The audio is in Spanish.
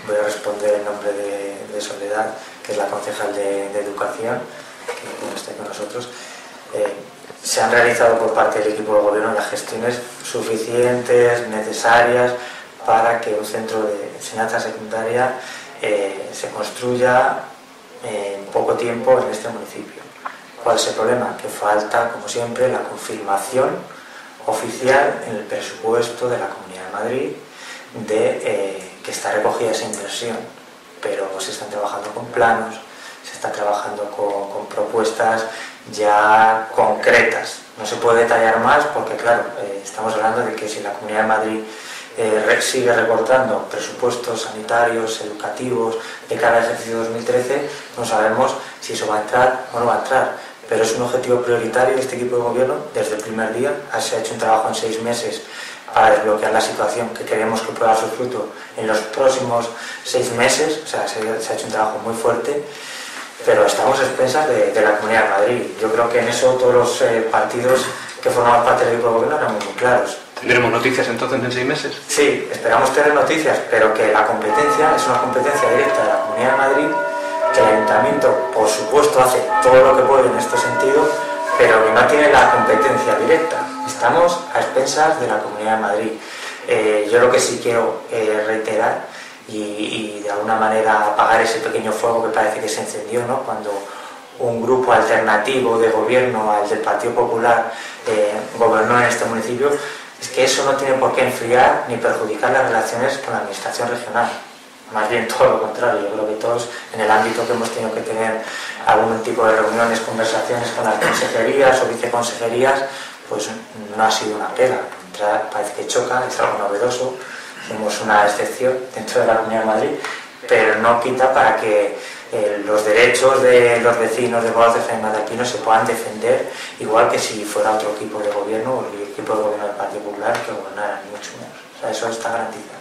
voy a responder en nombre de Soledad, que es la concejal de Educación, que no está con nosotros. Se han realizado por parte del equipo de gobierno las gestiones suficientes, necesarias, para que un centro de enseñanza secundaria se construya en poco tiempo en este municipio. ¿Cuál es el problema? Que falta, como siempre, la confirmación oficial en el presupuesto de la Comunidad de Madrid de que está recogida esa inversión, pero se están trabajando con planos, se está trabajando con propuestas ya concretas. No se puede detallar más porque, claro, estamos hablando de que si la Comunidad de Madrid sigue recortando presupuestos sanitarios, educativos de cada ejercicio 2013, no sabemos si eso va a entrar o no va a entrar, pero es un objetivo prioritario de este equipo de gobierno desde el primer día. Se ha hecho un trabajo en 6 meses para desbloquear la situación que queremos que pueda dar su fruto en los próximos 6 meses, o sea, se ha hecho un trabajo muy fuerte, pero estamos a expensas de la Comunidad de Madrid. Yo creo que en eso todos los partidos que formamos parte del equipo de gobierno eran muy claros. ¿Tendremos noticias entonces en 6 meses? Sí, esperamos tener noticias, pero que la competencia es una competencia directa de la Comunidad de Madrid, que el Ayuntamiento, por supuesto, hace todo lo que puede en este sentido, pero que no tiene la competencia directa. Estamos a expensas de la Comunidad de Madrid. Yo lo que sí quiero reiterar y de alguna manera apagar ese pequeño fuego que parece que se encendió, ¿no?, cuando un grupo alternativo de gobierno al del Partido Popular gobernó en este municipio, es que eso no tiene por qué enfriar ni perjudicar las relaciones con la administración regional. Más bien todo lo contrario. Yo creo que todos, en el ámbito que hemos tenido que tener algún tipo de reuniones, conversaciones con las consejerías o viceconsejerías, pues no ha sido una pega. Parece que choca, es algo novedoso, somos una excepción dentro de la Comunidad de Madrid, pero no quita para que los derechos de los vecinos de Boaz de Faima de Alpino se puedan defender, igual que si fuera otro equipo de gobierno o el equipo de gobierno del Partido Popular que gobernara, ni mucho menos. O sea, eso está garantizado.